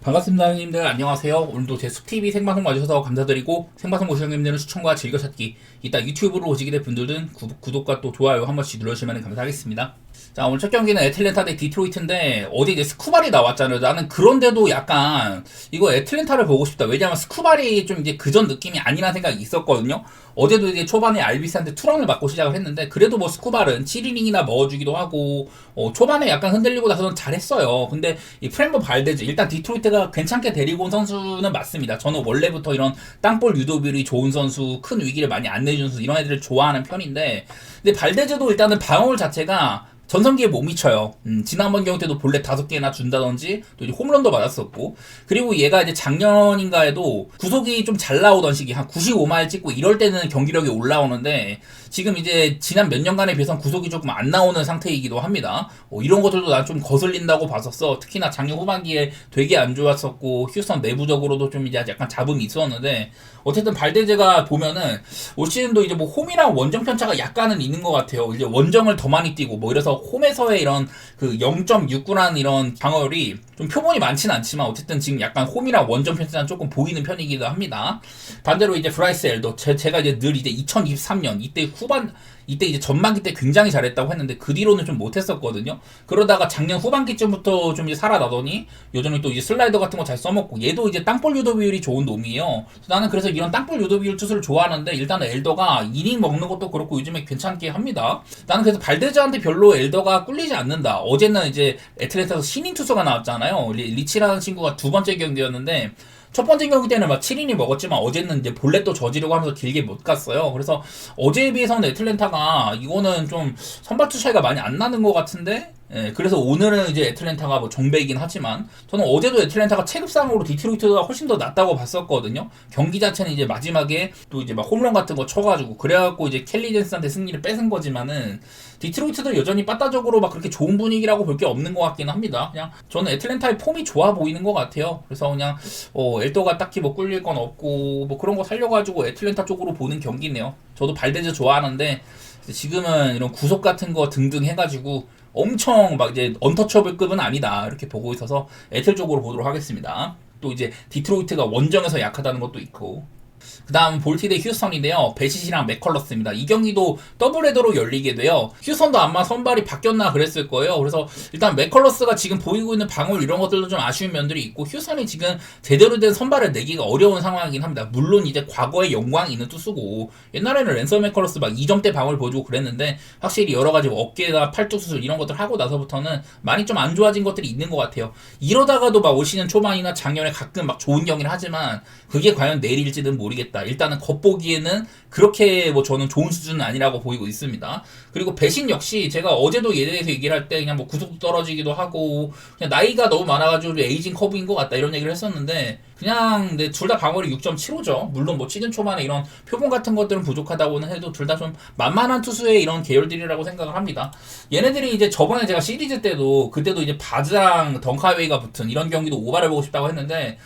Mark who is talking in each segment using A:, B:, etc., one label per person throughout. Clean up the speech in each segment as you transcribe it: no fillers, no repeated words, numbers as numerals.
A: 반갑습니다, 형님들. 안녕하세요. 오늘도 제 숲TV 생방송 와주셔서 감사드리고, 생방송 보시는 형님들은 추천과 즐겨찾기, 이따 유튜브로 오시게 될 분들은 구독과 또 좋아요 한 번씩 눌러주시면 감사하겠습니다. 자, 오늘 첫 경기는 애틀랜타 대 디트로이트인데, 어제 이제 스쿠발이 나왔잖아요. 나는 그런데도 약간, 이거 애틀랜타를 보고 싶다. 왜냐면 스쿠발이 좀 이제 그전 느낌이 아니라는 생각이 있었거든요. 어제도 이제 초반에 알비스한테 투런을 맞고 시작을 했는데, 그래도 뭐 스쿠발은 7이닝이나 먹어주기도 하고, 초반에 약간 흔들리고 나서는 잘했어요. 근데 이 프랭거 발데즈, 일단 디트로이트가 괜찮게 데리고 온 선수는 맞습니다. 저는 원래부터 이런 땅볼 유도율이 좋은 선수, 큰 위기를 많이 안 내주는 선수, 이런 애들을 좋아하는 편인데, 근데 발데즈도 일단은 방어율 자체가 전성기에 못 미쳐요. 지난번 경우 때도 볼넷 5개나 준다든지, 또 이제 홈런도 맞았었고, 그리고 얘가 이제 작년인가에도 구속이 좀 잘 나오던 시기, 한 95마일 찍고 이럴 때는 경기력이 올라오는데, 지금 이제 지난 몇 년간에 비해서는 구속이 조금 안 나오는 상태이기도 합니다. 이런 것들도 난 좀 거슬린다고 봤었어. 특히나 작년 후반기에 되게 안 좋았었고, 휴스턴 내부적으로도 좀 이제 약간 잡음이 있었는데, 어쨌든 발데제가 보면은 올 시즌도 이제 뭐 홈이랑 원정 편차가 약간은 있는 것 같아요. 이제 원정을 더 많이 뛰고 뭐 이래서 홈에서의 이런 그 0.69라는 이런 방어율이 좀 표본이 많지는 않지만 어쨌든 지금 약간 홈이랑 원정 편차는 조금 보이는 편이기도 합니다. 반대로 이제 브라이스 엘더 제가 이제 늘 이제 2023년 이때 이제 전반기 때 굉장히 잘했다고 했는데 그 뒤로는 좀 못했었거든요. 그러다가 작년 후반기쯤부터 좀 이제 살아나더니 여전히 또 이제 슬라이더 같은 거 잘 써먹고 얘도 이제 땅볼 유도 비율이 좋은 놈이에요. 나는 그래서 이런 땅볼 유도 비율 투수를 좋아하는데 일단은 엘더가 이닝 먹는 것도 그렇고 요즘에 괜찮게 합니다. 나는 그래서 발데즈한테 별로 엘더가 꿀리지 않는다. 어제는 이제 애틀랜타에서 신인 투수가 나왔잖아요. 리치라는 친구가 두 번째 경기였는데 첫 번째 경기 때는 막 7인이 먹었지만 어제는 이제 볼넷도 저지르고 하면서 길게 못 갔어요. 그래서 어제에 비해서는 애틀랜타가 이거는 좀 선발 투 차이가 많이 안 나는 것 같은데 그래서 오늘은 이제 애틀랜타가 뭐 정배이긴 하지만 저는 어제도 애틀랜타가 체급상으로 디트로이트가 훨씬 더 낫다고 봤었거든요. 경기 자체는 이제 마지막에 또 이제 막 홈런 같은 거 쳐가지고 그래갖고 이제 켈리 젠스한테 승리를 뺏은 거지만은 디트로이트도 여전히 빠따적으로 막 그렇게 좋은 분위기라고 볼 게 없는 것 같기는 합니다. 그냥 저는 애틀랜타의 폼이 좋아 보이는 것 같아요. 그래서 그냥 엘더가 딱히 뭐 꿀릴 건 없고 뭐 그런 거 살려가지고 애틀랜타 쪽으로 보는 경기네요. 저도 발데즈 좋아하는데 지금은 이런 구속 같은 거 등등 해가지고 엄청 막 이제 언터처블급은 아니다 이렇게 보고 있어서 애틀 쪽으로 보도록 하겠습니다. 또 이제 디트로이트가 원정에서 약하다는 것도 있고 그 다음 볼티 대 휴스턴인데요. 베시시랑 맥컬러스입니다. 이 경기도 더블헤더로 열리게 돼요. 휴스턴도 아마 선발이 바뀌었나 그랬을 거예요. 그래서 일단 맥컬러스가 지금 보이고 있는 방울 이런 것들도 좀 아쉬운 면들이 있고 휴스턴이 지금 제대로 된 선발을 내기가 어려운 상황이긴 합니다. 물론 이제 과거에 영광이 있는 투수고 옛날에는 랜서 맥컬러스 막 2점대 방울 보여주고 그랬는데 확실히 여러 가지 뭐 어깨나 팔뚝 수술 이런 것들 하고 나서부터는 많이 좀 안 좋아진 것들이 있는 것 같아요. 이러다가도 막 올 시즌 초반이나 작년에 가끔 막 좋은 경기를 하지만 그게 과연 내일일지는 모르겠다. 일단은 겉보기에는 그렇게 뭐 저는 좋은 수준은 아니라고 보이고 있습니다. 그리고 배신 역시 제가 어제도 얘에 대해서 얘기를 할 때 그냥 뭐 구속도 떨어지기도 하고 그냥 나이가 너무 많아가지고 에이징 커브인 것 같다 이런 얘기를 했었는데 그냥 둘 다 방어율이 6.75죠. 물론 뭐 시즌 초반에 이런 표본 같은 것들은 부족하다고는 해도 둘 다 좀 만만한 투수의 이런 계열들이라고 생각을 합니다. 얘네들이 이제 저번에 제가 시리즈 때도 그때도 이제 바즈랑 덩카웨이가 붙은 이런 경기도 오바를 보고 싶다고 했는데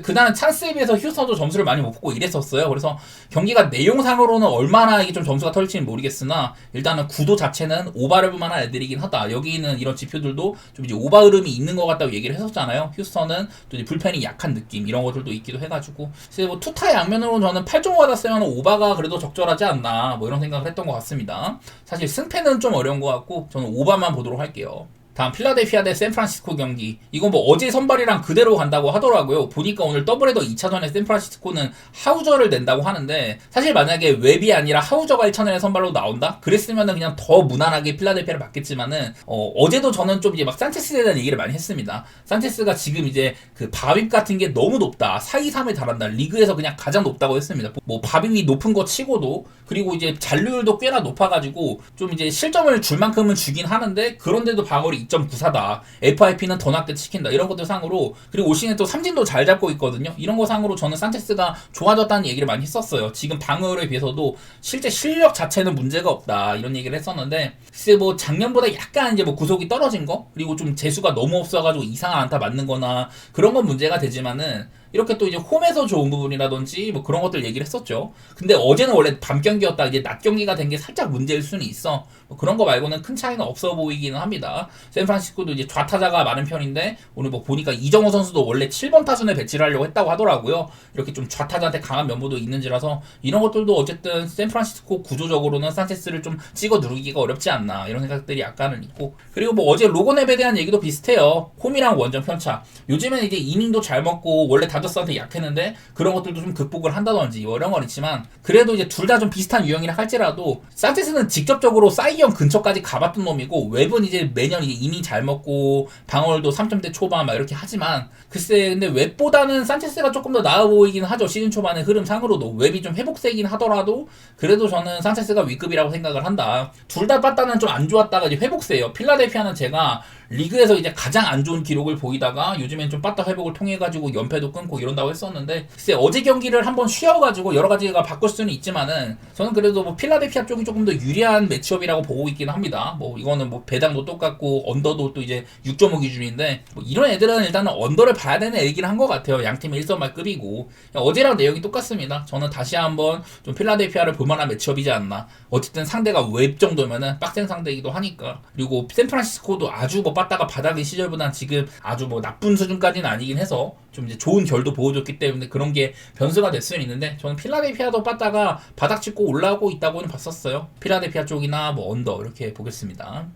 A: 그날 찬스에 비해서 휴스턴도 점수를 많이 못 보고 이랬었어요. 그래서 경기가 내용상으로는 얼마나 이게 좀 점수가 털릴지는 모르겠으나 일단은 구도 자체는 오바를 볼만한 애들이긴 하다. 여기는 이런 지표들도 좀 이제 오바 흐름이 있는 것 같다고 얘기를 했었잖아요. 휴스턴은 또 이제 불펜이 약한 느낌 이런 것들도 있기도 해가지고 그래서 뭐 투타의 양면으로 저는 8점 받았으면 오바가 그래도 적절하지 않나 뭐 이런 생각을 했던 것 같습니다. 사실 승패는 좀 어려운 것 같고 저는 오바만 보도록 할게요. 다음 필라델피아 대 샌프란시스코 경기. 이건 뭐 어제 선발이랑 그대로 간다고 하더라고요. 보니까 오늘 더블헤더 2차전에 샌프란시스코는 하우저를 낸다고 하는데 사실 만약에 웹이 아니라 하우저가 1차전에 선발로 나온다? 그랬으면은 그냥 더 무난하게 필라델피아를 맞겠지만은 어제도 저는 좀 이제 막 산체스에 대한 얘기를 많이 했습니다. 산체스가 지금 이제 그 바빕 같은 게 너무 높다. 4-2-3에 달한다. 리그에서 그냥 가장 높다고 했습니다. 뭐 바빕이 높은 거 치고도 그리고 이제 잔류율도 꽤나 높아가지고 좀 이제 실점을 줄 만큼은 주긴 하는데 그런데도 방어율이 2.94다. FIP는 더 낮게 치킨다. 이런 것들 상으로 그리고 올 시즌에 또 삼진도 잘 잡고 있거든요. 이런 거 상으로 저는 산체스가 좋아졌다는 얘기를 많이 했었어요. 지금 방어율에 비해서도 실제 실력 자체는 문제가 없다. 이런 얘기를 했었는데 글쎄 뭐 작년보다 약간 이제 뭐 구속이 떨어진 거 그리고 좀 재수가 너무 없어가지고 이상한 안타 맞는 거나 그런 건 문제가 되지만은 이렇게 또 이제 홈에서 좋은 부분이라든지 뭐 그런 것들 얘기를 했었죠. 근데 어제는 원래 밤 경기였다 이제 낮 경기가 된 게 살짝 문제일 수는 있어. 뭐 그런 거 말고는 큰 차이는 없어 보이기는 합니다. 샌프란시스코도 이제 좌타자가 많은 편인데 오늘 뭐 보니까 이정우 선수도 원래 7번 타순에 배치를 하려고 했다고 하더라고요. 이렇게 좀 좌타자한테 강한 면모도 있는지라서 이런 것들도 어쨌든 샌프란시스코 구조적으로는 산체스를 좀 찍어 누르기가 어렵지 않나 이런 생각들이 약간은 있고, 그리고 뭐 어제 로고넵에 대한 얘기도 비슷해요. 홈이랑 원정 편차. 요즘엔 이제 이닝도 잘 먹고 원래 다저스한테 약했는데 그런 것들도 좀 극복을 한다든지 뭐 이런 건 있지만, 그래도 이제 둘 다 좀 비슷한 유형이라 할지라도 산체스는 직접적으로 사이언 근처까지 가봤던 놈이고 웹은 이제 매년 이제 이닝 잘 먹고 방어율도 3점대 초반 막 이렇게 하지만, 글쎄 근데 웹보다는 산체스가 조금 더 나아 보이긴 하죠. 시즌 초반의 흐름상으로도 웹이 좀 회복세긴 하더라도 그래도 저는 산체스가 위급이라고 생각을 한다. 둘 다 빠따는 좀 안 좋았다가 이제 회복세예요. 필라델피아는 제가 리그에서 이제 가장 안 좋은 기록을 보이다가 요즘엔 좀 빠따 회복을 통해 가지고 연패도 끊고 이런다고 했었는데, 글쎄 어제 경기를 한번 쉬어가지고 여러 가지가 바꿀 수는 있지만은 저는 그래도 뭐 필라델피아 쪽이 조금 더 유리한 매치업이라고 보고 있기는 합니다. 뭐 이거는 뭐 배당도 똑같고 언더도 또 이제 6.5 기준인데 뭐 이런 애들은 일단은 언더를 봐야 되는 얘기를 한 것 같아요. 양 팀의 1선발급이고 어제랑 내용이 똑같습니다. 저는 다시 한번 좀 필라델피아를 볼만한 매치업이지 않나. 어쨌든 상대가 웹 정도면은 빡센 상대이기도 하니까. 그리고 샌프란시스코도 아주 뭐 빠따가 바닥인 시절보단 지금 아주 뭐 나쁜 수준까지는 아니긴 해서 좀 이제 좋은 결도 보여줬기 때문에 그런 게 변수가 될 수는 있는데, 저는 필라델피아도 빠따가 바닥 짚고 올라오고 있다고는 봤었어요. 필라델피아 쪽이나 뭐 언더 이렇게 보겠습니다.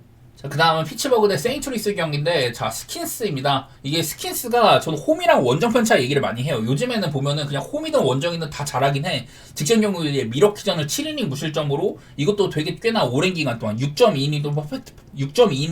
A: 그 다음은 피츠버그 대 세인트루이스 경기인데, 자 스킨스입니다. 이게 스킨스가 저는 홈이랑 원정 편차 얘기를 많이 해요. 요즘에는 보면은 그냥 홈이든 원정이든 다 잘하긴 해. 직전 경기에 미러키전을 7이닝 무실점으로 이것도 되게 꽤나 오랜 기간 동안 6.2이닝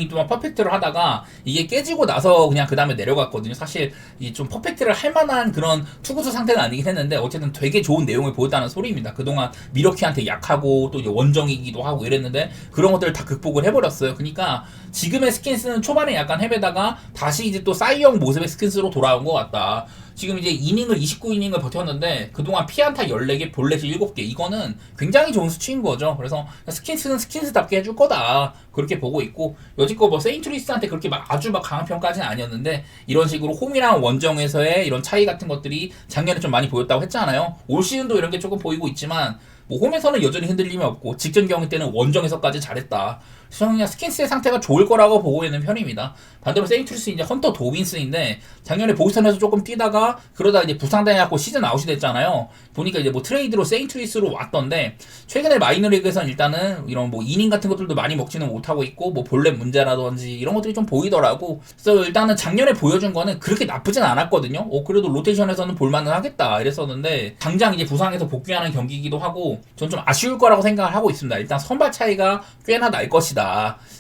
A: 동안 퍼펙트를 하다가 이게 깨지고 나서 그냥 그 다음에 내려갔거든요. 사실 이 좀 퍼펙트를 할 만한 그런 투구수 상태는 아니긴 했는데 어쨌든 되게 좋은 내용을 보였다는 소리입니다. 그동안 미러키한테 약하고 또 이제 원정이기도 하고 이랬는데 그런 것들을 다 극복을 해버렸어요. 그러니까 지금의 스킨스는 초반에 약간 헤매다가 다시 이제 또 싸이형 모습의 스킨스로 돌아온 것 같다. 지금 이제 29이닝을 버텼는데 그동안 피안타 14개, 볼넷이 7개. 이거는 굉장히 좋은 수치인 거죠. 그래서 스킨스는 스킨스답게 해줄 거다. 그렇게 보고 있고, 여지껏 뭐 세인트루이스한테 그렇게 막 아주 막 강한 평가는 아니었는데 이런 식으로 홈이랑 원정에서의 이런 차이 같은 것들이 작년에 좀 많이 보였다고 했잖아요. 올 시즌도 이런 게 조금 보이고 있지만 뭐 홈에서는 여전히 흔들림이 없고 직전 경기 때는 원정에서까지 잘했다. 저는 그냥 스킨스의 상태가 좋을 거라고 보고 있는 편입니다. 반대로 세인트루이스 이제 헌터 도빈스인데 작년에 보스턴에서 조금 뛰다가 그러다 이제 부상당해갖고 시즌 아웃이 됐잖아요. 보니까 이제 뭐 트레이드로 세인트루이스로 왔던데 최근에 마이너리그에서는 일단은 이런 뭐 이닝 같은 것들도 많이 먹지는 못하고 있고 뭐 볼넷 문제라든지 이런 것들이 좀 보이더라고. 그래서 일단은 작년에 보여준 거는 그렇게 나쁘진 않았거든요. 그래도 로테이션에서는 볼만은 하겠다 이랬었는데 당장 이제 부상에서 복귀하는 경기이기도 하고 전 좀 아쉬울 거라고 생각을 하고 있습니다. 일단 선발 차이가 꽤나 날 것이다.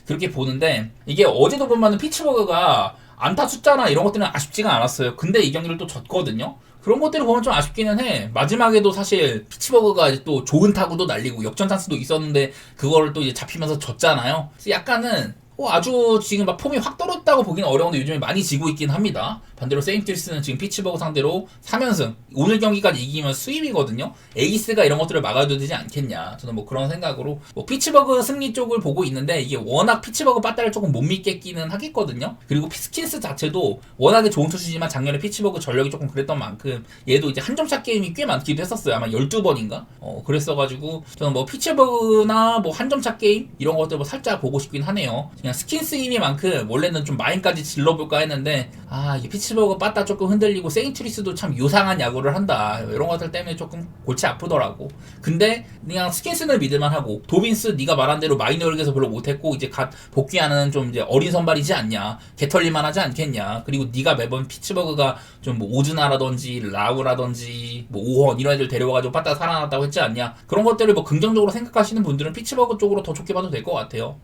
A: 그렇게 보는데 이게 어제도 보면은 피츠버그가 안타 숫자나 이런 것들은 아쉽지가 않았어요. 근데 이 경기를 또 졌거든요. 그런 것들을 보면 좀 아쉽기는 해. 마지막에도 사실 피츠버그가 이제 또 좋은 타구도 날리고 역전 찬스도 있었는데 그거를 또 이제 잡히면서 졌잖아요. 그래서 약간은 아주 지금 막 폼이 확 떨어졌다고 보기는 어려운데 요즘에 많이 지고 있긴 합니다. 반대로 세인트루이스는 지금 피츠버그 상대로 3연승, 오늘 경기까지 이기면 수입이거든요. 에이스가 이런 것들을 막아줘야 되지 않겠냐. 저는 뭐 그런 생각으로 뭐 피츠버그 승리 쪽을 보고 있는데 이게 워낙 피츠버그 빠따를 조금 못 믿겠기는 하겠거든요. 그리고 스킨스 자체도 워낙에 좋은 투수지만 작년에 피츠버그 전력이 조금 그랬던 만큼 얘도 이제 한 점차 게임이 꽤 많기도 했었어요. 아마 12번인가? 그랬어가지고 저는 뭐 피츠버그나 뭐 한 점차 게임 이런 것들 뭐 살짝 보고 싶긴 하네요. 그냥 스킨스이니만큼 원래는 좀 마인까지 질러볼까 했는데 이게 피츠버그 빠따 조금 흔들리고 세인트루이스도 참 요상한 야구를 한다 이런 것들 때문에 조금 골치 아프더라고. 근데 그냥 스킨스는 믿을만하고 도빈스 네가 말한 대로 마이너리그에서 별로 못했고 이제 갓 복귀하는 좀 이제 어린 선발이지 않냐, 개털릴만 하지 않겠냐. 그리고 네가 매번 피츠버그가 좀 뭐 오즈나라든지 라우라든지 뭐 오헌 이런 애들 데려와가지고 빠따 살아났다고 했지 않냐. 그런 것들을 뭐 긍정적으로 생각하시는 분들은 피츠버그 쪽으로 더 좋게 봐도 될 것 같아요.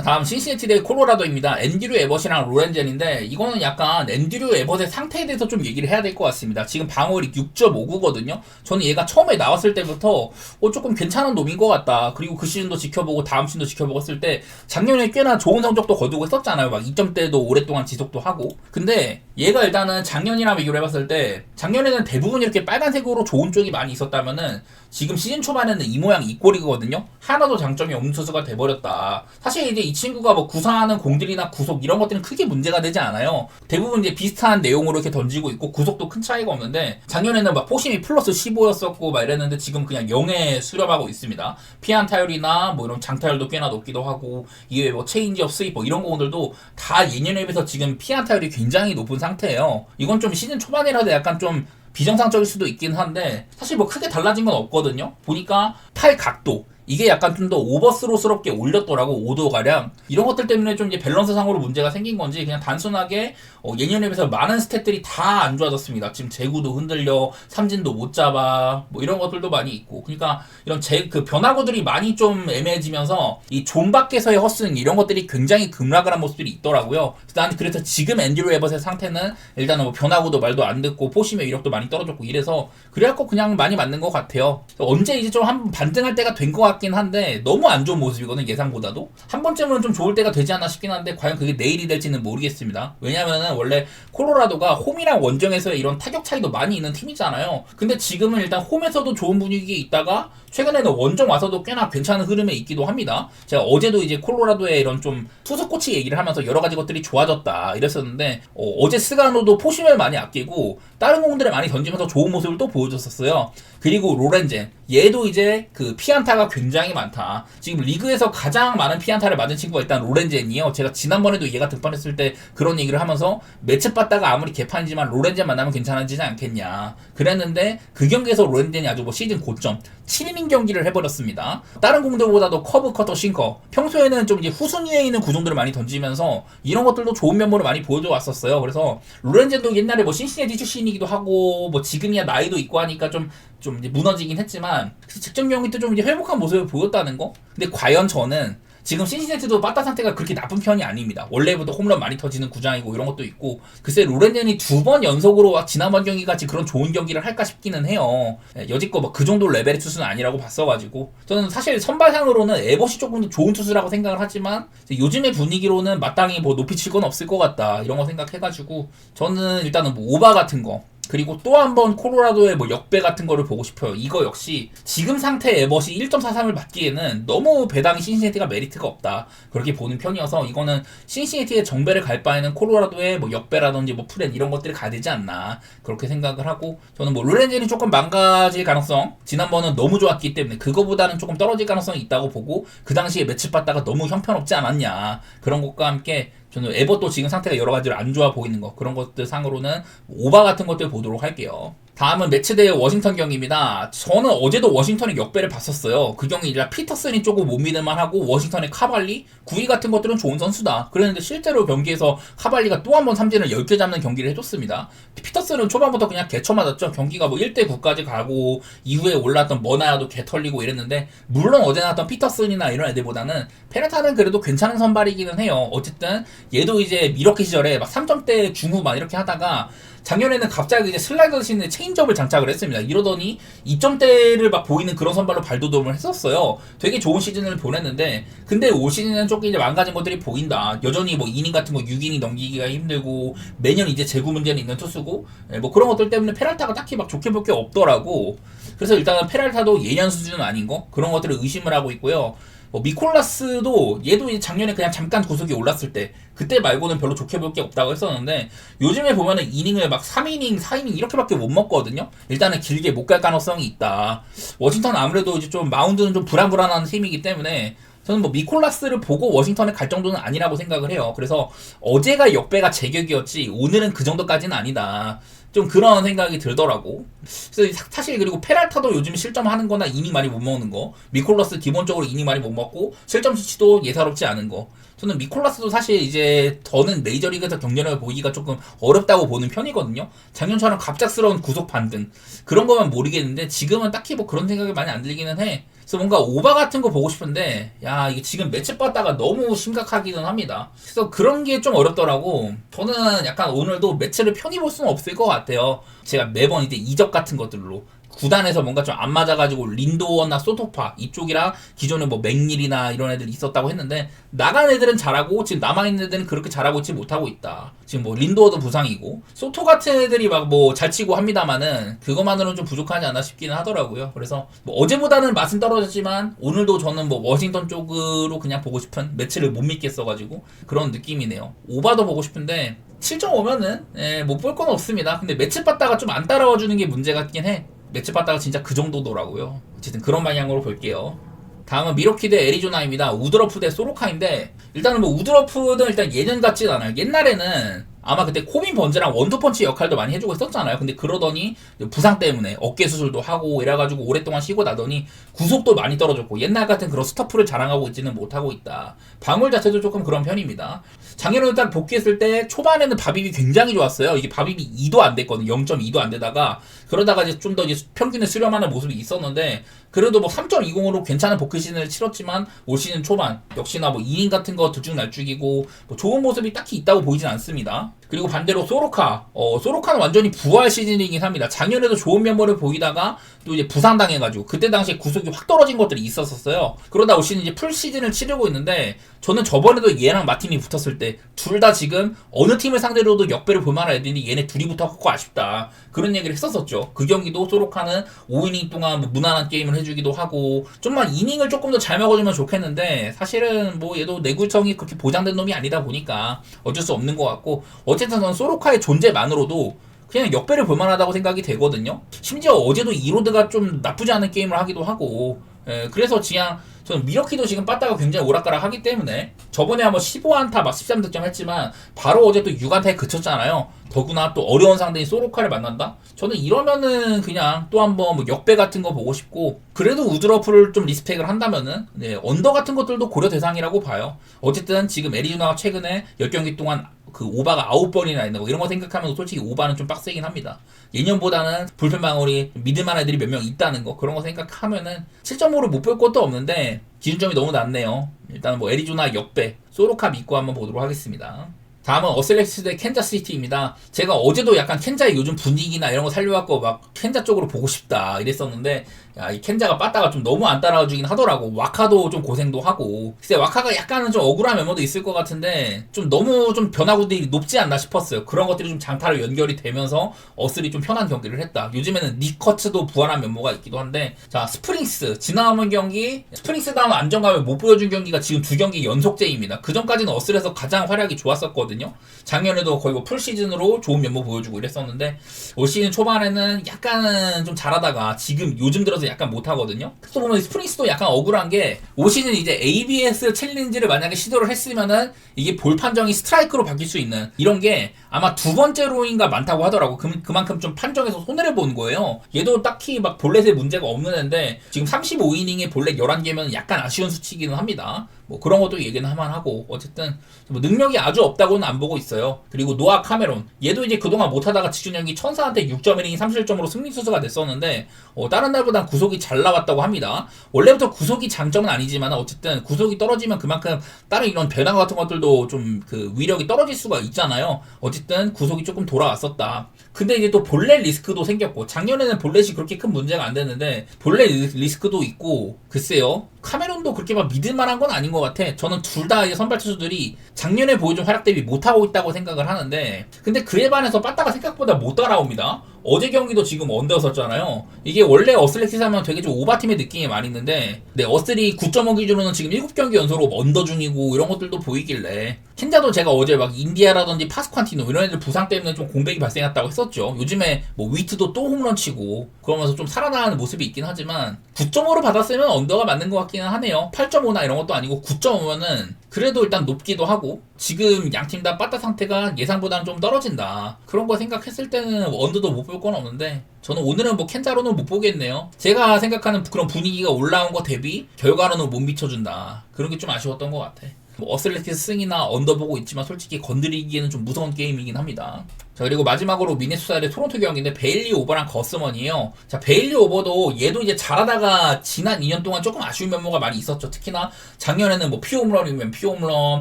A: 다음 신시내티 대 콜로라도입니다. 앤드류 에버시랑 로렌젠인데 이거는 약간 앤드류 에버의 상태에 대해서 좀 얘기를 해야 될 것 같습니다. 지금 방어율이 6.59거든요. 저는 얘가 처음에 나왔을 때부터 조금 괜찮은 놈인 것 같다. 그리고 그 시즌도 지켜보고 다음 시즌도 지켜보고 했을 때 작년에 꽤나 좋은 성적도 거두고 했었잖아요. 막 2점대도 오랫동안 지속도 하고. 근데 얘가 일단은 작년이랑 비교를 해봤을 때 작년에는 대부분 이렇게 빨간색으로 좋은 쪽이 많이 있었다면은 지금 시즌 초반에는 이 모양 이 꼴이거든요. 하나도 장점이 없는 투수가 돼버렸다. 사실 이제 이제 이 친구가 뭐 구사하는 공들이나 구속 이런 것들은 크게 문제가 되지 않아요. 대부분 이제 비슷한 내용으로 이렇게 던지고 있고 구속도 큰 차이가 없는데 작년에는 막 포심이 플러스 15였었고 막 이랬는데 지금 그냥 0에 수렴하고 있습니다. 피한 타율이나 뭐 이런 장타율도 꽤나 높기도 하고 이외에 뭐 체인지업 스윕 뭐 이런 공들도 다 예년에 비해서 지금 피한 타율이 굉장히 높은 상태예요. 이건 좀 시즌 초반이라도 약간 좀 비정상적일 수도 있긴 한데 사실 뭐 크게 달라진 건 없거든요. 보니까 팔 각도 이게 약간 좀 더 오버스로스럽게 올렸더라고 5도가량. 이런 것들 때문에 좀 이제 밸런스상으로 문제가 생긴 건지 그냥 단순하게 예년에 비해서 많은 스탯들이 다 안 좋아졌습니다. 지금 제구도 흔들려, 삼진도 못 잡아, 뭐 이런 것들도 많이 있고. 그러니까 이런 그 변화구들이 많이 좀 애매해지면서 이 존 밖에서의 허스윙 이런 것들이 굉장히 급락을 한 모습들이 있더라고요. 난 그래서 지금 앤드류 에버스의 상태는 일단은 뭐 변화구도 말도 안 듣고 포심의 위력도 많이 떨어졌고 이래서 그래갖고 그냥 많이 맞는 것 같아요. 언제 이제 좀 한번 반등할 때가 된 것 같긴 한데 너무 안 좋은 모습이거든 예상보다도. 한 번쯤은 좀 좋을 때가 되지 않나 싶긴 한데 과연 그게 내일이 될지는 모르겠습니다. 왜냐면은 원래 콜로라도가 홈이랑 원정에서의 이런 타격 차이도 많이 있는 팀이잖아요. 근데 지금은 일단 홈에서도 좋은 분위기에 있다가 최근에는 원정 와서도 꽤나 괜찮은 흐름에 있기도 합니다. 제가 어제도 이제 콜로라도의 이런 좀 투수 코치 얘기를 하면서 여러 가지 것들이 좋아졌다 이랬었는데 어제 스가노도 포심을 많이 아끼고 다른 공들을 많이 던지면서 좋은 모습을 또 보여줬었어요. 그리고 로렌젠 얘도 이제 그 피안타가 굉장히 많다. 지금 리그에서 가장 많은 피안타를 맞은 친구가 일단 로렌젠이에요. 제가 지난번에도 얘가 등판했을 때 그런 얘기를 하면서 매치 봤다가 아무리 개판이지만 로렌젠 만나면 괜찮아지지 않겠냐 그랬는데 그 경기에서 로렌젠이 아주 뭐 시즌 고점 7이닝 경기를 해버렸습니다. 다른 공들보다도 커브, 커터, 싱커 평소에는 좀 이제 후순위에 있는 구종들을 많이 던지면서 이런 것들도 좋은 면모를 많이 보여줘 왔었어요. 그래서 로렌젠도 옛날에 뭐 신시내티 출신이기도 하고 뭐 지금이야 나이도 있고 하니까 좀 이제 무너지긴 했지만 직전 경기 때 좀 이제 회복한 모습을 보였다는 거. 근데 과연 저는 지금 신시내티도 빠따 상태가 그렇게 나쁜 편이 아닙니다. 원래부터 홈런 많이 터지는 구장이고 이런 것도 있고 글쎄 로렌젠이 2번 연속으로 지난번 경기 같이 그런 좋은 경기를 할까 싶기는 해요. 여지껏 뭐 그 정도 레벨의 투수는 아니라고 봤어가지고 저는 사실 선발상으로는 에버시 조금 더 좋은 투수라고 생각을 하지만 요즘의 분위기로는 마땅히 뭐 높이 칠 건 없을 것 같다 이런 거 생각해가지고 저는 일단은 뭐 오바 같은 거 그리고 또 한 번 콜로라도의 뭐 역배 같은 거를 보고 싶어요. 이거 역시 지금 상태 에버시 1.43을 받기에는 너무 배당이 신시내티가 메리트가 없다. 그렇게 보는 편이어서 이거는 신시내티의 정배를 갈 바에는 콜로라도의 뭐 역배라든지 뭐 프렌 이런 것들을 가야 되지 않나. 그렇게 생각을 하고 저는 뭐 로렌젠이 조금 망가질 가능성 지난번은 너무 좋았기 때문에 그거보다는 조금 떨어질 가능성이 있다고 보고 그 당시에 매치 받다가 너무 형편없지 않았냐. 그런 것과 함께 저는 에버도 지금 상태가 여러 가지로 안 좋아 보이는 거 그런 것들 상으로는 오바 같은 것들 보도록 할게요. 다음은 매치데이 워싱턴 경기입니다. 저는 어제도 워싱턴의 역배를 봤었어요. 그 경기 이제 피터슨이 조금 못 믿을만 하고 워싱턴의 카발리, 구위 같은 것들은 좋은 선수다. 그랬는데 실제로 경기에서 카발리가 또 한 번 삼진을 10개 잡는 경기를 해줬습니다. 피터슨은 초반부터 그냥 개쳐 맞았죠. 경기가 뭐 1대9까지 가고 이후에 올라왔던 머나야도 개 털리고 이랬는데 물론 어제 나왔던 피터슨이나 이런 애들보다는 페레타는 그래도 괜찮은 선발이기는 해요. 어쨌든 얘도 이제 미러키 시절에 막 3점대 중후 막 이렇게 하다가 작년에는 갑자기 이제 슬라이더 대신에 체인지업을 장착을 했습니다. 이러더니 2점대를 막 보이는 그런 선발로 발돋움을 했었어요. 되게 좋은 시즌을 보냈는데 근데 올 시즌은 조금 이제 망가진 것들이 보인다. 여전히 뭐 이닝 같은 거 6이닝 넘기기가 힘들고 매년 이제 재구 문제는 있는 투수고 뭐 그런 것들 때문에 페랄타가 딱히 막 좋게 볼 게 없더라고. 그래서 일단은 페랄타도 예년 수준은 아닌 거 그런 것들을 의심을 하고 있고요. 미콜라스도 얘도 작년에 그냥 잠깐 구속이 올랐을 때 그때 말고는 별로 좋게 볼 게 없다고 했었는데 요즘에 보면은 이닝을 막 3이닝, 4이닝 이렇게밖에 못 먹거든요. 일단은 길게 못 갈 가능성이 있다. 워싱턴 아무래도 이제 좀 마운드는 좀 불안불안한 팀이기 때문에 저는 뭐 미콜라스를 보고 워싱턴에 갈 정도는 아니라고 생각을 해요. 그래서 어제가 역배가 제격이었지 오늘은 그 정도까지는 아니다. 좀 그런 생각이 들더라고. 그래서 사실 그리고 페랄타도 요즘 실점하는 거나 이닝 많이 못 먹는 거 미콜라스 기본적으로 이닝 많이 못 먹고 실점 수치도 예사롭지 않은 거 저는 미콜라스도 사실 이제 더는 메이저리그에서 경쟁력을 보이기가 조금 어렵다고 보는 편이거든요. 작년처럼 갑작스러운 구속 반등 그런 거면 모르겠는데 지금은 딱히 뭐 그런 생각이 많이 안 들기는 해. 그래서 뭔가 오바 같은 거 보고 싶은데 야 이게 지금 매치 봤다가 너무 심각하기는 합니다. 그래서 그런 게 좀 어렵더라고. 저는 약간 오늘도 매치를 편히 볼 수는 없을 것 같아요. 제가 매번 이제 이적 같은 것들로 구단에서 뭔가 좀 안 맞아가지고 린도어나 소토파 이쪽이랑 기존에 뭐 맥닐이나 이런 애들이 있었다고 했는데 나간 애들은 잘하고 지금 남아있는 애들은 그렇게 잘하고 있지 못하고 있다. 지금 뭐 린도어도 부상이고 소토 같은 애들이 막 뭐 잘 치고 합니다만은 그것만으로는 좀 부족하지 않나 싶기는 하더라고요. 그래서 뭐 어제보다는 맛은 떨어졌지만 오늘도 저는 뭐 워싱턴 쪽으로 그냥 보고 싶은 매치를 못 믿겠어가지고 그런 느낌이네요. 오바도 보고 싶은데 7.5면은 못 볼 건 없습니다. 근데 매치 봤다가 좀 안 따라와주는 게 문제 같긴 해. 매치 봤다가 진짜 그 정도더라고요. 어쨌든 그런 방향으로 볼게요. 다음은 미러키 대 애리조나입니다. 우드러프 대 소로카인데 일단은 뭐 우드러프는 일단 예전 같진 않아요. 옛날에는 아마 그때 코빈 번즈랑 원투펀치 역할도 많이 해주고 있었잖아요. 근데 그러더니 부상 때문에 어깨 수술도 하고 이래가지고 오랫동안 쉬고 나더니 구속도 많이 떨어졌고 옛날 같은 그런 스터프를 자랑하고 있지는 못하고 있다. 방울 자체도 조금 그런 편입니다. 작년에 딱 복귀했을 때 초반에는 바비비 굉장히 좋았어요. 이게 바비비 2도 안 됐거든요. 0.2도 안 되다가 그러다가 이제 좀 더 이제 평균을 수렴하는 모습이 있었는데 그래도 뭐 3.20으로 괜찮은 복귀 시즌을 치렀지만 올 시즌 초반 역시나 뭐 이닝 같은 거 들쭉날쭉이고 뭐 좋은 모습이 딱히 있다고 보이진 않습니다. 그리고 반대로 소로카는 완전히 부활 시즌이긴 합니다. 작년에도 좋은 면모를 보이다가 또 이제 부상당해가지고 그때 당시에 구속이 확 떨어진 것들이 있었어요. 그러다 올 시즌 이제 풀 시즌을 치르고 있는데 저는 저번에도 얘랑 마틴이 붙었을 때 둘 다 지금 어느 팀을 상대로도 역배를 볼만한 애들인데 얘네 둘이 붙어갖고 아쉽다 그런 얘기를 했었었죠. 그 경기도 소로카는 5이닝 동안 뭐 무난한 게임을 해주기도 하고 좀만 이닝을 조금 더 잘 먹어주면 좋겠는데 사실은 뭐 얘도 내구성이 그렇게 보장된 놈이 아니다 보니까 어쩔 수 없는 것 같고 어쨌든 저는 소로카의 존재만으로도 그냥 역배를 볼만하다고 생각이 되거든요. 심지어 어제도 이로드가 좀 나쁘지 않은 게임을 하기도 하고 그래서 그냥 저는 미러키도 지금 빠따가 굉장히 오락가락 하기 때문에 저번에 한번 15안타 막 13득점 했지만 바로 어제 또 6안타에 그쳤잖아요. 더구나 또 어려운 상대인 소로카를 만난다? 저는 이러면은 그냥 또 한번 뭐 역배 같은 거 보고 싶고 그래도 우드러프를 좀 리스펙을 한다면은 언더 같은 것들도 고려 대상이라고 봐요. 어쨌든 지금 애리조나가 최근에 10경기 동안 그 오바가 9번이나 있는 거 이런 거 생각하면 솔직히 오바는 좀 빡세긴 합니다. 예년보다는 불펜 방울이 믿을만한 애들이 몇 명 있다는 거 그런 거 생각하면은 7.5를 못 볼 것도 없는데 기준점이 너무 낮네요. 일단 뭐 애리조나 역배 소로카 믿고 한번 보도록 하겠습니다. 다음은 어슬렉스 대 캔자스시티입니다. 제가 어제도 약간 캔자의 요즘 분위기나 이런 거 살려갖고 막 캔자 쪽으로 보고 싶다 이랬었는데 야, 이 캔자가 빠따가 좀 너무 안 따라와주긴 하더라고. 와카도 좀 고생도 하고 글쎄 와카가 약간은 좀 억울한 면모도 있을 것 같은데 좀 너무 좀 변화구들이 높지 않나 싶었어요. 그런 것들이 좀 장타로 연결이 되면서 어슬이 좀 편한 경기를 했다. 요즘에는 니커츠도 부활한 면모가 있기도 한데 자 스프링스 지난번 경기 스프링스 다운 안정감을 못 보여준 경기가 지금 2경기 연속제입니다. 그 전까지는 어슬에서 가장 활약이 좋았었거든요. 작년에도 거의 뭐 풀시즌으로 좋은 면모 보여주고 이랬었는데 올 시즌 초반에는 약간은 좀 잘하다가 지금 요즘 들어서 약간 못하거든요. 또 보면 스프링스도 약간 억울한 게 올 시즌 이제 ABS 챌린지를 만약에 시도를 했으면은 이게 볼 판정이 스트라이크로 바뀔 수 있는 이런 게 아마 두 번째로인가 많다고 하더라고. 그만큼 좀 판정에서 손해를 보는 거예요. 얘도 딱히 막 볼넷에 문제가 없는 애인데 지금 35이닝에 볼넷 11개면 약간 아쉬운 수치이기는 합니다. 뭐 그런 것도 얘기는 할만하고 어쨌든 뭐 능력이 아주 없다고는 안 보고 있어요. 그리고 노아 카메론 얘도 이제 그동안 못하다가 지준형이 천사한테 6.1이닝 3실점으로 승리투수가 됐었는데 다른 날보다 구속이 잘 나왔다고 합니다. 원래부터 구속이 장점은 아니지만 어쨌든 구속이 떨어지면 그만큼 다른 이런 변화 같은 것들도 좀 그 위력이 떨어질 수가 있잖아요. 어쨌든 구속이 조금 돌아왔었다. 근데 이제 또 볼넷 리스크도 생겼고 작년에는 볼넷이 그렇게 큰 문제가 안 됐는데 볼넷 리스크도 있고 글쎄요. 카메론도 그렇게 막 믿을만한 건 아닌 것 같아. 저는 둘 다 선발 투수들이 작년에 보여준 활약 대비 못하고 있다고 생각을 하는데 근데 그에 반해서 빠따가 생각보다 못 따라옵니다. 어제 경기도 지금 언더였었잖아요. 이게 원래 어슬렉시스 하면 되게 좀 오바팀의 느낌이 많이 있는데 어슬이 9.5 기준으로는 지금 7경기 연속으로 언더 중이고 이런 것들도 보이길래 캔자도 제가 어제 막 인디아라든지 파스ኳ티노 이런 애들 부상 때문에 좀 공백이 발생했다고 했었죠. 요즘에 뭐 위트도 또 홈런 치고 그러면서 좀 살아나가는 모습이 있긴 하지만 9.5를 받았으면 언더가 맞는 것 같기는 하네요. 8.5나 이런 것도 아니고 9.5면은 그래도 일단 높기도 하고 지금 양팀 다 빠따 상태가 예상보다는 좀 떨어진다. 그런 거 생각했을 때는 언더도 못 볼 건 없는데 저는 오늘은 뭐 캔자로는 못 보겠네요. 제가 생각하는 그런 분위기가 올라온 거 대비 결과로는 못 미쳐준다. 그런 게 좀 아쉬웠던 것 같아. 뭐 어슬레티스 승이나 언더 보고 있지만 솔직히 건드리기에는 좀 무서운 게임이긴 합니다. 자, 그리고 마지막으로 미네소타 대 토론토 경기인데 베일리 오버랑 거스먼이에요. 자, 베일리 오버도 얘도 이제 잘하다가 지난 2년 동안 조금 아쉬운 면모가 많이 있었죠. 특히나 작년에는 뭐 피홈런이면 피홈런,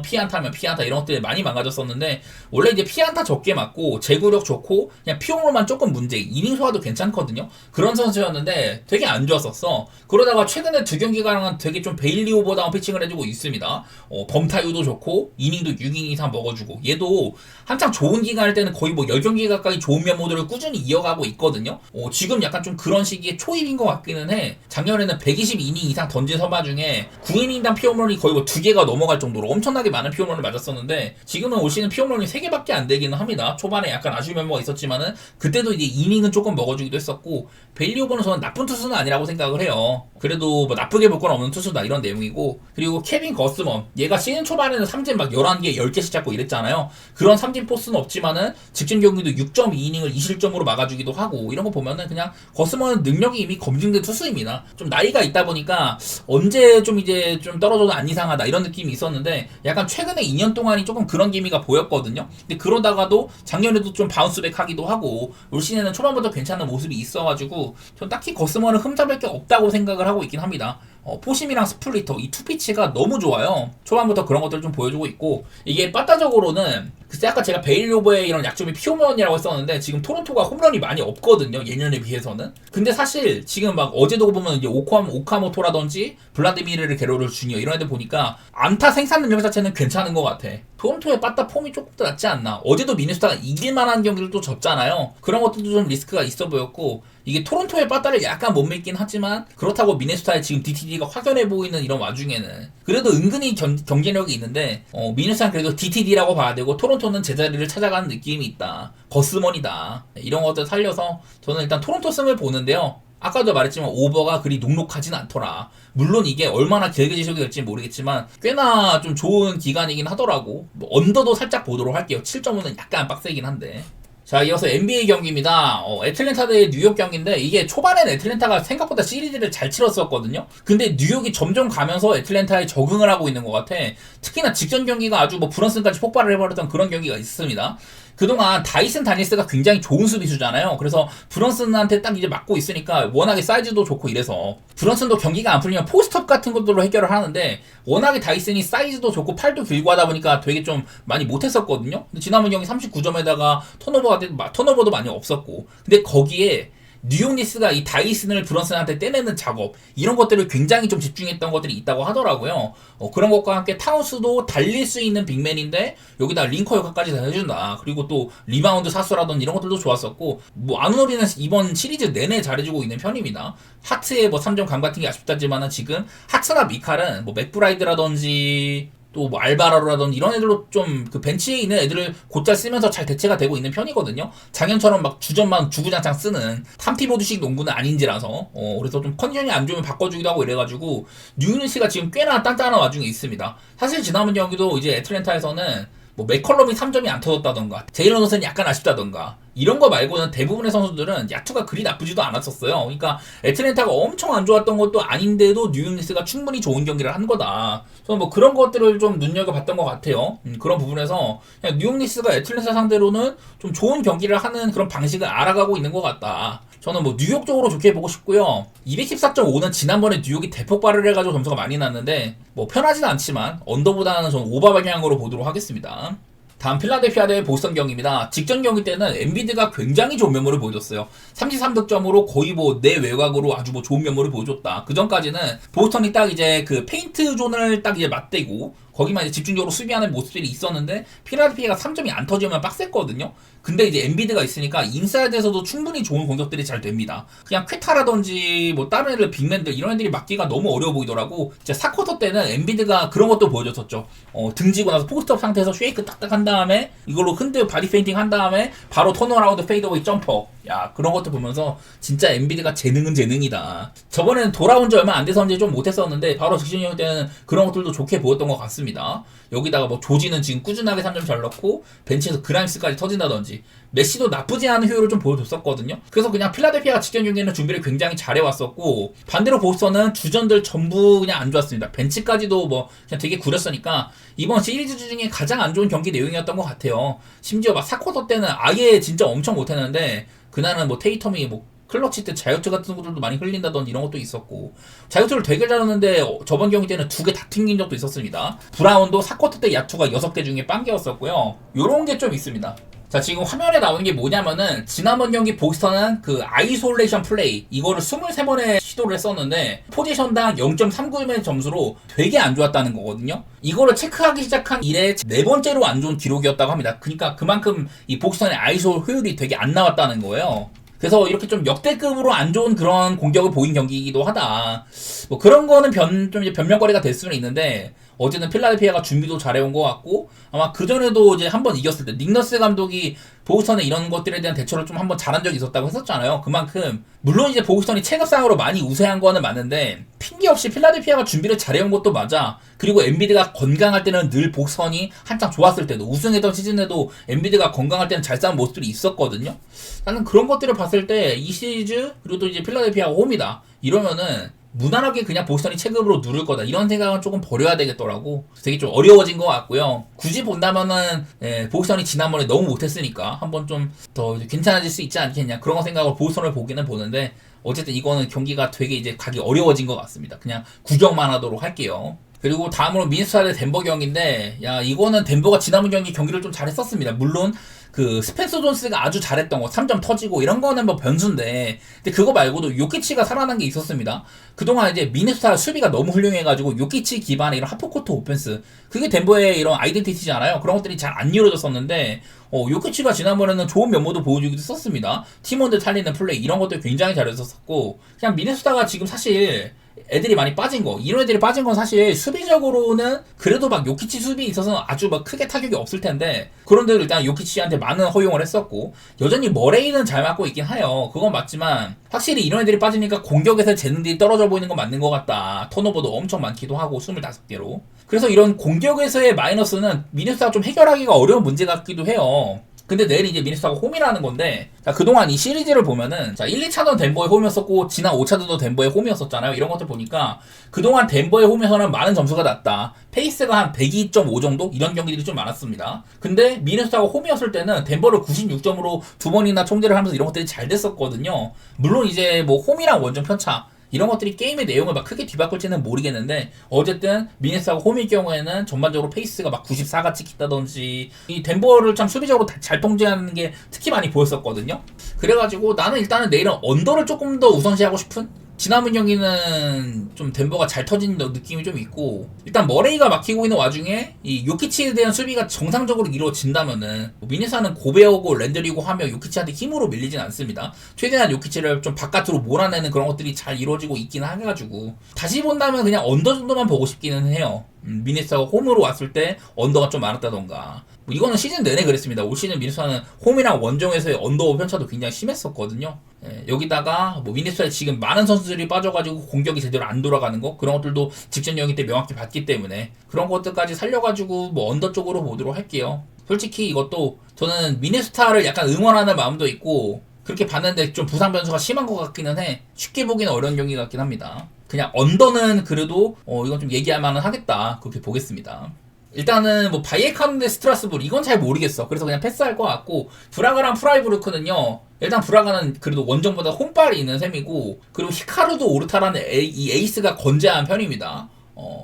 A: 피안타면 피안타 이런 것들이 많이 망가졌었는데 원래 이제 피안타 적게 맞고 제구력 좋고 그냥 피홈런만 조금 문제, 이닝 소화도 괜찮거든요. 그런 선수였는데 되게 안 좋았었어. 그러다가 최근에 두 경기가랑은 되게 좀 베일리 오버다운 피칭을 해주고 있습니다. 범타율도 좋고 이닝도 6이닝 이상 먹어주고 얘도 한창 좋은 기간 할 때는 거의 뭐 10경기 가까이 좋은 면모들을 꾸준히 이어가고 있거든요. 지금 약간 좀 그런 시기에 초입인 것 같기는 해. 작년에는 122이닝 이상 던진 선발 중에 9이닝당 피홈런이 거의 뭐 2개가 넘어갈 정도로 엄청나게 많은 피홈런을 맞았었는데 지금은 올 시즌 피홈런이 3개밖에 안 되기는 합니다. 초반에 약간 아쉬운 면모가 있었지만은 그때도 이제 이닝은 조금 먹어주기도 했었고 베일리 오버는 저는 나쁜 투수는 아니라고 생각을 해요. 그래도 뭐 나쁘게 볼 건 없는 투수다 이런 내용이고 그리고 케빈 거스먼 얘가 시즌 초반에는 삼진 막 11개 10개씩 잡고 이랬잖아요. 그런 삼진 포스는 없지만은 직전 경기도 6.2이닝을 2실점으로 막아주기도 하고 이런 거 보면은 그냥 거스먼은 능력이 이미 검증된 투수입니다. 좀 나이가 있다 보니까 언제 좀 이제 좀 떨어져도 안 이상하다 이런 느낌이 있었는데 약간 최근에 2년 동안이 조금 그런 기미가 보였거든요. 근데 그러다가도 작년에도 좀 바운스백 하기도 하고 올 시즌에는 초반부터 괜찮은 모습이 있어가지고 전 딱히 거스먼은 흠잡을 게 없다고 생각을 하고 있긴 합니다. 포심이랑 스플리터 이 투피치가 너무 좋아요. 초반부터 그런 것들을 좀 보여주고 있고 이게 빠따적으로는 글쎄 아까 제가 베일리 오버의 이런 약점이 피홈런이라고 했었는데 지금 토론토가 홈런이 많이 없거든요. 예년에 비해서는. 근데 사실 지금 막 어제도 보면 이제 오카모토라든지 블라디미르 게로르 주니어 이런 애들 보니까 안타 생산 능력 자체는 괜찮은 것 같아. 토론토의 빠따 폼이 조금 더 낫지 않나. 어제도 미네소타가 이길만한 경기를 또 졌잖아요. 그런 것들도 좀 리스크가 있어 보였고 이게 토론토의 빠따를 약간 못 믿긴 하지만 그렇다고 미네소타의 지금 DTD가 확연해 보이는 이런 와중에는 그래도 은근히 경쟁력이 있는데 미네소타는 그래도 DTD라고 봐야 되고 토론토는 제자리를 찾아가는 느낌이 있다. 거스먼이다. 이런 것들 살려서 저는 일단 토론토 승을 보는데요. 아까도 말했지만 오버가 그리 녹록하진 않더라. 물론 이게 얼마나 길게 지속이 될지 모르겠지만 꽤나 좀 좋은 기간이긴 하더라고. 뭐 언더도 살짝 보도록 할게요. 7.5는 약간 빡세긴 한데. 자, 이어서 NBA 경기입니다. 애틀랜타 대 뉴욕 경기인데 이게 초반엔 애틀랜타가 생각보다 시리즈를 잘 치렀었거든요. 근데 뉴욕이 점점 가면서 애틀랜타에 적응을 하고 있는 것 같아. 특히나 직전 경기가 아주 뭐 브런슨까지 폭발을 해버렸던 그런 경기가 있습니다. 그동안 다이슨 다니스가 굉장히 좋은 수비수잖아요. 그래서 브런슨한테 딱 이제 맞고 있으니까 워낙에 사이즈도 좋고 이래서 브런슨도 경기가 안 풀리면 포스트업 같은 것들로 해결을 하는데 워낙에 다이슨이 사이즈도 좋고 팔도 길고 하다 보니까 되게 좀 많이 못했었거든요. 근데 지난번 경기 39점에다가 턴오버도 많이 없었고 근데 거기에 뉴욕 니스가 이 다이슨을 브런슨한테 떼내는 작업 이런 것들을 굉장히 좀 집중했던 것들이 있다고 하더라고요. 그런 것과 함께 타운스도 달릴 수 있는 빅맨인데 여기다 링커 역할까지 다 해준다. 그리고 또 리바운드 사수라든지 이런 것들도 좋았었고 뭐 아누노리는 이번 시리즈 내내 잘해주고 있는 편입니다. 하트의 뭐 3점 감 같은 게 아쉽다지만은 지금 하트나 미칼은 뭐 맥브라이드라든지 또 뭐 알바라로라든지 이런 애들로 좀 그 벤치에 있는 애들을 곧잘 쓰면서 잘 대체가 되고 있는 편이거든요. 작년처럼 막 주전만 주구장창 쓰는 탐티보드식 농구는 아닌지라서 그래서 좀 컨디션이 안 좋으면 바꿔주기도 하고 이래가지고 뉴니스가 지금 꽤나 단단한 와중에 있습니다. 사실 지난번 경기도 이제 애틀랜타에서는 뭐 맥컬럼이 3점이 안 터졌다던가 제일런 호슨이 약간 아쉽다던가 이런 거 말고는 대부분의 선수들은 야투가 그리 나쁘지도 않았었어요. 그러니까 애틀랜타가 엄청 안 좋았던 것도 아닌데도 뉴욕니스가 충분히 좋은 경기를 한 거다. 저는 뭐 그런 것들을 좀 눈여겨봤던 것 같아요. 그런 부분에서 그냥 뉴욕니스가 애틀랜타 상대로는 좀 좋은 경기를 하는 그런 방식을 알아가고 있는 것 같다. 저는 뭐 뉴욕 쪽으로 좋게 보고 싶고요. 214.5는 지난번에 뉴욕이 대폭발을 해가지고 점수가 많이 났는데 뭐 편하진 않지만 언더보다는 저는 오버 방향으로 보도록 하겠습니다. 다음 필라델피아 대 보스턴 경기입니다. 직전 경기 때는 엔비드가 굉장히 좋은 면모를 보여줬어요. 33득점으로 거의 뭐 내 외곽으로 아주 뭐 좋은 면모를 보여줬다. 그 전까지는 보스턴이 딱 이제 그 페인트 존을 딱 이제 맞대고 거기만 이제 집중적으로 수비하는 모습들이 있었는데 필라델피아가 3점이 안 터지면 빡셌거든요. 근데 이제 엔비드가 있으니까 인사이드에서도 충분히 좋은 공격들이 잘 됩니다. 그냥 퀘타라든지 뭐 다른 애들 빅맨들 이런 애들이 막기가 너무 어려워 보이더라고. 진짜 4쿼터 때는 엔비드가 그런 것도 보여줬었죠. 등지고 나서 포스트업 상태에서 쉐이크 딱딱 한 다음에 이걸로 흔들 바디 페인팅 한 다음에 바로 턴어라운드 페이드어웨이 점퍼. 야, 그런 것도 보면서 진짜 엔비드가 재능은 재능이다. 저번에는 돌아온 지 얼마 안 돼서인지 좀 못했었는데 바로 직전이었을 때는 그런 것들도 좋게 보였던 것 같습니다. 있습니다. 여기다가 뭐 조지는 지금 꾸준하게 3점 잘 넣고 벤치에서 그라임스까지 터진다든지 메시도 나쁘지 않은 효율을 좀 보여줬었거든요. 그래서 그냥 필라델피아가 직전 경기에는 준비를 굉장히 잘해왔었고, 반대로 보스턴은 주전들 전부 그냥 안 좋았습니다. 벤치까지도 뭐 그냥 되게 구렸으니까 이번 시리즈 중에 가장 안 좋은 경기 내용이었던 것 같아요. 심지어 막 4쿼터 때는 아예 진짜 엄청 못했는데 그날은 뭐 테이텀이 뭐 클러치 때 자유투 같은 것들도 많이 흘린다든지 이런 것도 있었고, 자유투를 되게 잘하는데 저번 경기 때는 2개 다 튕긴 적도 있었습니다. 브라운도 4쿼터 때 야투가 6개 중에 빵개였었고요. 요런 게 좀 있습니다. 자, 지금 화면에 나오는 게 뭐냐면은 지난번 경기 보스턴은 그 아이솔레이션 플레이 이거를 23번에 시도를 했었는데 포지션당 0.39의 점수로 되게 안 좋았다는 거거든요. 이거를 체크하기 시작한 이래 4번째로 안 좋은 기록이었다고 합니다. 그러니까 그만큼 이 보스턴의 아이솔 효율이 되게 안 나왔다는 거예요. 그래서 이렇게 좀 역대급으로 안 좋은 그런 공격을 보인 경기이기도 하다. 뭐 그런 거는 좀 이제 변명거리가 될 수는 있는데, 어제는 필라델피아가 준비도 잘해온 것 같고, 아마 그전에도 이제 한번 이겼을 때 닉 너스 감독이 보스턴의 이런 것들에 대한 대처를 좀 한번 잘한 적이 있었다고 했었잖아요. 그만큼 물론 이제 보스턴이 체급상으로 많이 우세한 거는 맞는데 핑계 없이 필라델피아가 준비를 잘해온 것도 맞아. 그리고 엔비드가 건강할 때는 늘 보스턴이 한창 좋았을 때도, 우승했던 시즌에도 엔비드가 건강할 때는 잘 싸운 모습들이 있었거든요. 나는 그런 것들을 봤을 때 이 시리즈, 그리고 또 이제 필라델피아가 홈이다 이러면은 무난하게 그냥 보스턴이 체급으로 누를 거다 이런 생각은 조금 버려야 되겠더라고. 되게 좀 어려워진 것 같고요. 굳이 본다면은 보스턴이 지난번에 너무 못했으니까 한번 좀 더 괜찮아질 수 있지 않겠냐 그런 생각으로 보스턴을 보기는 보는데, 어쨌든 이거는 경기가 되게 이제 가기 어려워진 것 같습니다. 그냥 구경만 하도록 할게요. 그리고 다음으로 미네소타 대 덴버 경기인데, 야 이거는 덴버가 지난번 경기를 좀 잘했었습니다. 물론 그 스펜서 존스가 아주 잘했던 거 3점 터지고 이런 거는 뭐 변수인데, 근데 그거 말고도 요키치가 살아난 게 있었습니다. 그동안 이제 미네소타 수비가 너무 훌륭해가지고 요키치 기반의 이런 하프코트 오펜스, 그게 덴버의 이런 아이덴티티잖아요. 그런 것들이 잘 안 이루어졌었는데 요키치가 지난번에는 좋은 면모도 보여주기도 했었습니다. 팀원들 살리는 플레이 이런 것들 굉장히 잘했었고, 그냥 미네소타가 지금 사실 애들이 많이 빠진 거, 이런 애들이 빠진 건 사실 수비적으로는 그래도 막 요키치 수비에 있어서 아주 막 크게 타격이 없을 텐데, 그런데 일단 요키치한테 많은 허용을 했었고, 여전히 머레이는 잘 맞고 있긴 해요. 그건 맞지만 확실히 이런 애들이 빠지니까 공격에서 재능들이 떨어져 보이는 건 맞는 것 같다. 턴오버도 엄청 많기도 하고 25개로. 그래서 이런 공격에서의 마이너스는 미네소타가 좀 해결하기가 어려운 문제 같기도 해요. 근데 내일 이제 미네소타가 홈이라는 건데, 자, 그동안 이 시리즈를 보면은, 자, 1, 2차전 덴버의 홈이었었고, 지난 5차전도 덴버의 홈이었었잖아요. 이런 것들 보니까, 그동안 덴버의 홈에서는 많은 점수가 났다. 페이스가 한 102.5 정도? 이런 경기들이 좀 많았습니다. 근데 미네소타가 홈이었을 때는 덴버를 96점으로 2번이나 총대를 하면서 이런 것들이 잘 됐었거든요. 물론 이제 뭐 홈이랑 원정 편차, 이런 것들이 게임의 내용을 막 크게 뒤바꿀지는 모르겠는데, 어쨌든 미네소타가 홈일 경우에는 전반적으로 페이스가 막 94가 찍힌다든지 이 덴버를 참 수비적으로 잘 통제하는 게 특히 많이 보였었거든요. 그래가지고 나는 일단은 내일은 언더를 조금 더 우선시하고 싶은, 지난번 경기는 좀 덴버가 잘 터진 느낌이 좀 있고, 일단 머레이가 막히고 있는 와중에 이 요키치에 대한 수비가 정상적으로 이루어진다면은, 미네소타는 고베어고 랜들이고 하며 요키치한테 힘으로 밀리진 않습니다. 최대한 요키치를 좀 바깥으로 몰아내는 그런 것들이 잘 이루어지고 있긴 해가지고, 다시 본다면 그냥 언더 정도만 보고 싶기는 해요. 미네소타가 홈으로 왔을 때 언더가 좀 많았다던가. 이거는 시즌 내내 그랬습니다. 올 시즌 미네소타는 홈이랑 원정에서의 언더 편차도 굉장히 심했었거든요. 여기다가 뭐 미네소타에 지금 많은 선수들이 빠져가지고 공격이 제대로 안 돌아가는 거, 그런 것들도 직전 경기 때 명확히 봤기 때문에 그런 것들까지 살려가지고 뭐 언더 쪽으로 보도록 할게요. 솔직히 이것도 저는 미네소타를 약간 응원하는 마음도 있고, 그렇게 봤는데 좀 부상 변수가 심한 것 같기는 해. 쉽게 보기는 어려운 경기 같긴 합니다. 그냥 언더는 그래도 이건 좀 얘기할 만은 하겠다, 그렇게 보겠습니다. 일단은 뭐 바이에카노 대 스트라스부르, 이건 잘 모르겠어. 그래서 그냥 패스할 것 같고, 브라가랑 프라이부르크는요, 일단 브라가는 그래도 원정보다 홈빨이 있는 셈이고, 그리고 히카루도 오르타라는 이 에이스가 건재한 편입니다.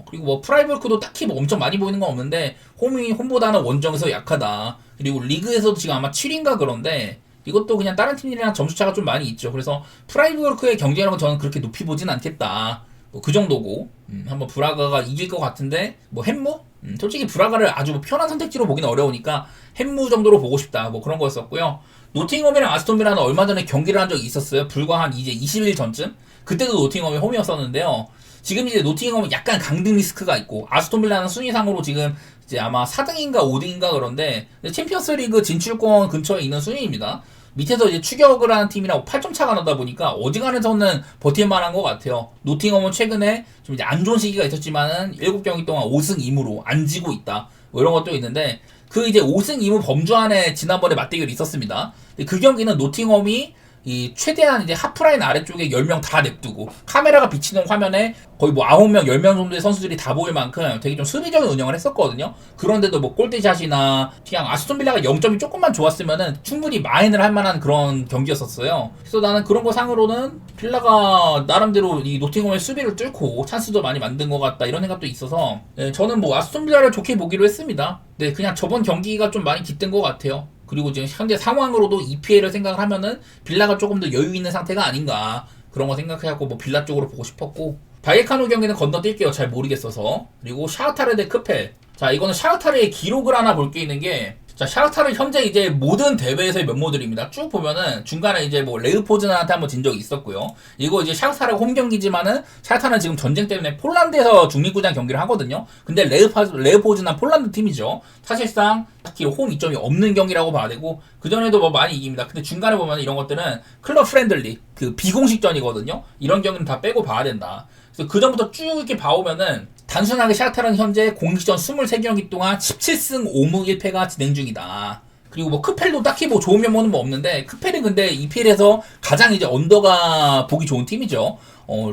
A: 그리고 뭐 프라이부르크도 딱히 뭐 엄청 많이 보이는 건 없는데 홈보다는 원정에서 약하다. 그리고 리그에서도 지금 아마 7인가 그런데, 이것도 그냥 다른 팀들이랑 점수차가 좀 많이 있죠. 그래서 프라이부르크의 경쟁력은 저는 그렇게 높이 보진 않겠다. 뭐 그 정도고, 한번 브라가가 이길 것 같은데, 뭐 햄무? 솔직히 브라가를 아주 뭐 편한 선택지로 보기는 어려우니까 햄무 정도로 보고 싶다, 뭐 그런 거였었고요. 노팅엄이랑 아스톤빌라는 얼마 전에 경기를 한 적이 있었어요. 불과 한 이제 20일 전쯤. 그때도 노팅엄이 홈이었었는데요. 지금 이제 노팅엄은 약간 강등 리스크가 있고, 아스톤빌라는 순위상으로 지금 이제 아마 4등인가 5등인가 그런데 챔피언스 리그 진출권 근처에 있는 순위입니다. 밑에서 이제 추격을 하는 팀이라고 8점 차가 나다 보니까 어지간해서는 버틸만한 것 같아요. 노팅엄은 최근에 좀 이제 안 좋은 시기가 있었지만은 7경기 동안 5승 2무로 안 지고 있다. 뭐 이런 것도 있는데 그 이제 5승 2무 범주 안에 지난번에 맞대결이 있었습니다. 근데 그 경기는 노팅엄이 이 최대한 이제 하프라인 아래쪽에 10명 다 냅두고 카메라가 비치는 화면에 거의 뭐 9명, 10명 정도의 선수들이 다 보일 만큼 되게 좀 수비적인 운영을 했었거든요. 그런데도 뭐 골대샷이나 그냥 아스톤 빌라가 0점이 조금만 좋았으면은 충분히 마인을 할 만한 그런 경기였었어요. 그래서 나는 그런 거 상으로는 빌라가 나름대로 이 노팅엄의 수비를 뚫고 찬스도 많이 만든 것 같다 이런 생각도 있어서 저는 뭐 아스톤 빌라를 좋게 보기로 했습니다. 네, 그냥 저번 경기가 좀 많이 깃든 것 같아요. 그리고 지금 현재 상황으로도 EPL을 생각을 하면은 빌라가 조금 더 여유 있는 상태가 아닌가 그런 거 생각해갖고 뭐 빌라 쪽으로 보고 싶었고 바이에카노 경기는 건너뛸게요. 잘 모르겠어서. 그리고 샤흐타르 대 크펠. 자, 이거는 샤흐타르의 기록을 하나 볼 게 있는 게 자, 샤흐타르 현재 이제 모든 대회에서의 면모들입니다. 쭉 보면은 중간에 이제 뭐 레우포즈나한테 한번 진 적이 있었고요. 이거 이제 샤흐타르 홈 경기지만은 샤흐타르는 지금 전쟁 때문에 폴란드에서 중립구장 경기를 하거든요. 근데 레우포즈나 폴란드 팀이죠. 사실상 딱히 홈 이점이 없는 경기라고 봐야 되고 그 전에도 뭐 많이 이깁니다. 근데 중간에 보면 이런 것들은 클럽 프렌들리 그 비공식전이거든요. 이런 경기는 다 빼고 봐야 된다. 그래서 그 전부터 쭉 이렇게 봐오면은 단순하게 샤흐타르는 현재 공식전 23경기 동안 17승 5무 1패가 진행 중이다. 그리고 뭐 크펠도 딱히 뭐 좋은 면모는 뭐 없는데 크펠은 근데 EPL에서 가장 이제 언더가 보기 좋은 팀이죠.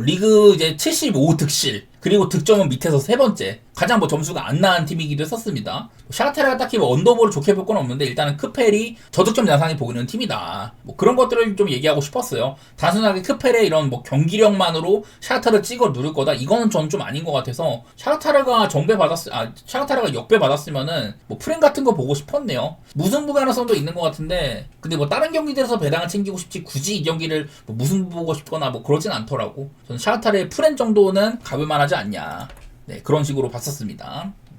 A: 리그 이제 75득실 그리고 득점은 밑에서 세 번째 가장 뭐 점수가 안 나은 팀이기도 했었습니다. 샤흐타르가 딱히 뭐 언더볼을 좋게 볼 건 없는데 일단은 크펠이 저득점 양상이 보이는 팀이다. 뭐 그런 것들을 좀 얘기하고 싶었어요. 단순하게 크펠의 이런 뭐 경기력만으로 샤흐타르 찍어 누를 거다. 이거는 저는 좀 아닌 것 같아서 샤흐타르가 샤흐타르가 역배 받았으면은 뭐 프렌 같은 거 보고 싶었네요. 무승부 가능성도 있는 것 같은데 근데 뭐 다른 경기들에서 배당을 챙기고 싶지 굳이 이 경기를 뭐 무승부 보고 싶거나 뭐 그러진 않더라고. 저는 샤흐타르의 프렌 정도는 가볼만하지 않냐. 네, 그런 식으로 봤었습니다.